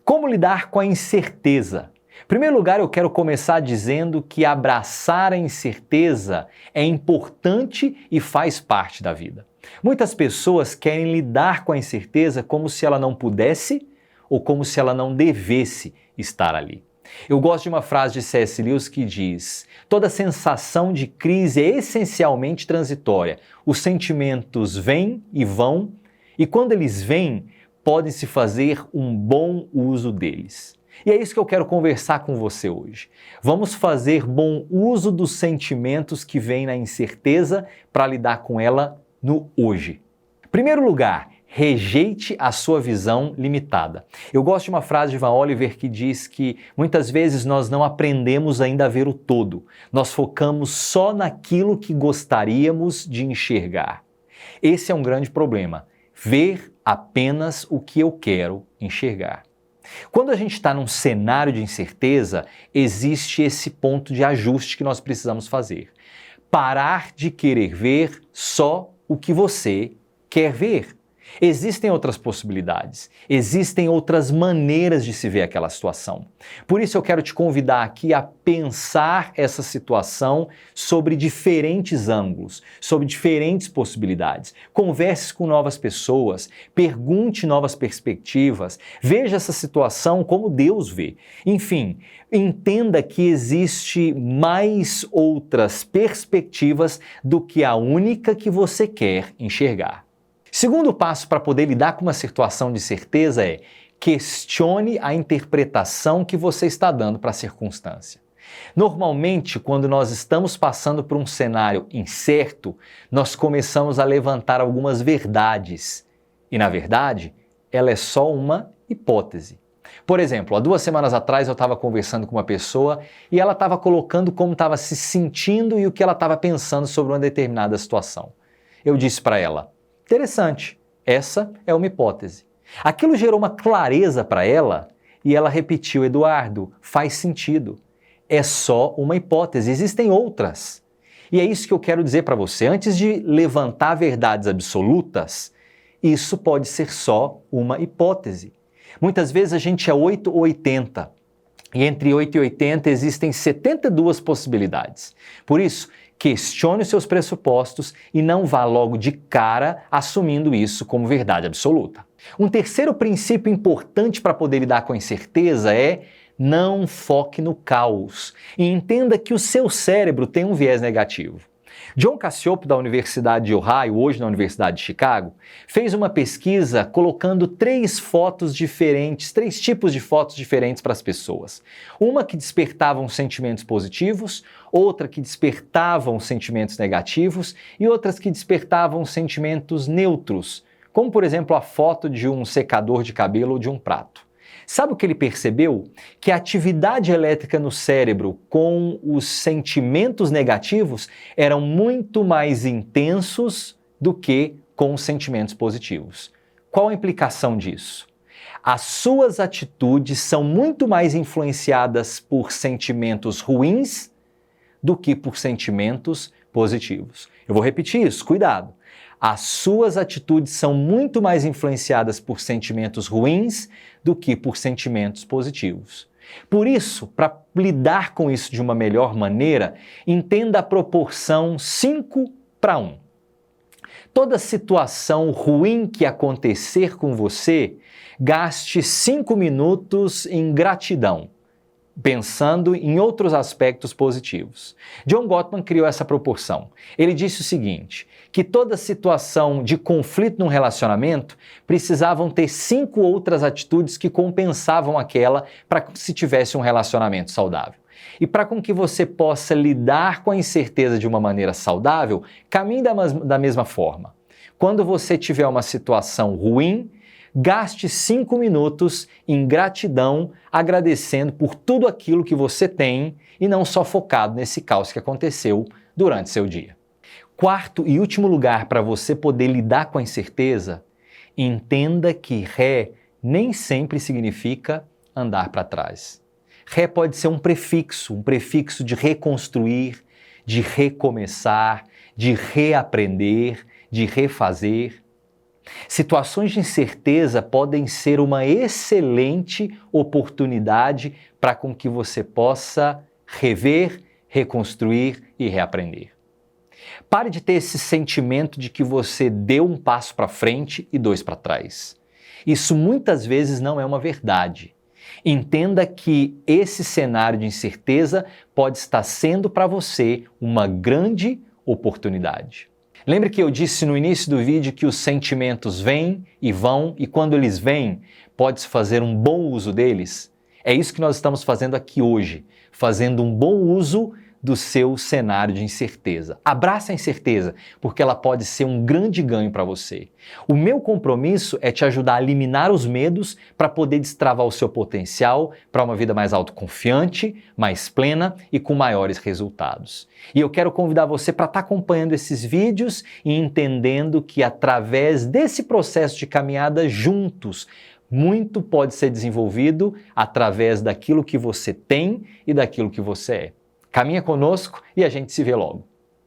Como lidar com a incerteza? Em primeiro lugar, eu quero começar dizendo que abraçar a incerteza é importante e faz parte da vida. Muitas pessoas querem lidar com a incerteza como se ela não pudesse ou como se ela não devesse estar ali. Eu gosto de uma frase de C.S. Lewis que diz: toda sensação de crise é essencialmente transitória. Os sentimentos vêm e vão, e quando eles vêm, pode-se fazer um bom uso deles. E é isso que eu quero conversar com você hoje. Vamos fazer bom uso dos sentimentos que vêm na incerteza para lidar com ela no hoje. Em primeiro lugar, rejeite a sua visão limitada. Eu gosto de uma frase de Van Oliver que diz que muitas vezes nós não aprendemos ainda a ver o todo. Nós focamos só naquilo que gostaríamos de enxergar. Esse é um grande problema. Ver apenas o que eu quero enxergar. Quando a gente está num cenário de incerteza, existe esse ponto de ajuste que nós precisamos fazer. Parar de querer ver só o que você quer ver. Existem outras possibilidades, existem outras maneiras de se ver aquela situação. Por isso eu quero te convidar aqui a pensar essa situação sobre diferentes ângulos, sobre diferentes possibilidades. Converse com novas pessoas, pergunte novas perspectivas, veja essa situação como Deus vê. Enfim, entenda que existe mais outras perspectivas do que a única que você quer enxergar. Segundo passo para poder lidar com uma situação de certeza é: questione a interpretação que você está dando para a circunstância. Normalmente, quando nós estamos passando por um cenário incerto, nós começamos a levantar algumas verdades. E, na verdade, ela é só uma hipótese. Por exemplo, há 2 semanas atrás eu estava conversando com uma pessoa e ela estava colocando como estava se sentindo e o que ela estava pensando sobre uma determinada situação. Eu disse para ela: interessante, essa é uma hipótese. Aquilo gerou uma clareza para ela e ela repetiu: Eduardo, faz sentido. É só uma hipótese, existem outras. E é isso que eu quero dizer para você. Antes de levantar verdades absolutas, isso pode ser só uma hipótese. Muitas vezes a gente é 8 ou 80. E entre 8 e 80 existem 72 possibilidades. Por isso, questione os seus pressupostos e não vá logo de cara assumindo isso como verdade absoluta. Um terceiro princípio importante para poder lidar com a incerteza é: não foque no caos e entenda que o seu cérebro tem um viés negativo. John Cacioppo, da Universidade de Ohio, hoje na Universidade de Chicago, fez uma pesquisa colocando 3 fotos diferentes, 3 tipos de fotos diferentes para as pessoas. Uma que despertavam sentimentos positivos, outra que despertavam sentimentos negativos e outras que despertavam sentimentos neutros, como por exemplo a foto de um secador de cabelo ou de um prato. Sabe o que ele percebeu? Que a atividade elétrica no cérebro com os sentimentos negativos eram muito mais intensos do que com os sentimentos positivos. Qual a implicação disso? As suas atitudes são muito mais influenciadas por sentimentos ruins do que por sentimentos positivos. Eu vou repetir isso, cuidado. As suas atitudes são muito mais influenciadas por sentimentos ruins do que por sentimentos positivos. Por isso, para lidar com isso de uma melhor maneira, entenda a proporção 5:1. Toda situação ruim que acontecer com você, gaste 5 minutos em gratidão, pensando em outros aspectos positivos. John Gottman criou essa proporção. Ele disse o seguinte, que toda situação de conflito num relacionamento precisavam ter 5 outras atitudes que compensavam aquela para que se tivesse um relacionamento saudável. E para com que você possa lidar com a incerteza de uma maneira saudável, caminhe da mesma forma. Quando você tiver uma situação ruim, gaste 5 minutos em gratidão, agradecendo por tudo aquilo que você tem e não só focado nesse caos que aconteceu durante seu dia. Quarto e último lugar para você poder lidar com a incerteza, entenda que ré nem sempre significa andar para trás. Ré pode ser um prefixo de reconstruir, de recomeçar, de reaprender, de refazer. Situações de incerteza podem ser uma excelente oportunidade para com que você possa rever, reconstruir e reaprender. Pare de ter esse sentimento de que você deu um passo para frente e dois para trás. Isso muitas vezes não é uma verdade. Entenda que esse cenário de incerteza pode estar sendo para você uma grande oportunidade. Lembre que eu disse no início do vídeo que os sentimentos vêm e vão, e quando eles vêm, pode-se fazer um bom uso deles? É isso que nós estamos fazendo aqui hoje, fazendo um bom uso do seu cenário de incerteza. Abraça a incerteza, porque ela pode ser um grande ganho para você. O meu compromisso é te ajudar a eliminar os medos para poder destravar o seu potencial para uma vida mais autoconfiante, mais plena e com maiores resultados. E eu quero convidar você para estar acompanhando esses vídeos e entendendo que através desse processo de caminhada juntos, muito pode ser desenvolvido através daquilo que você tem e daquilo que você é. Caminha conosco e a gente se vê logo.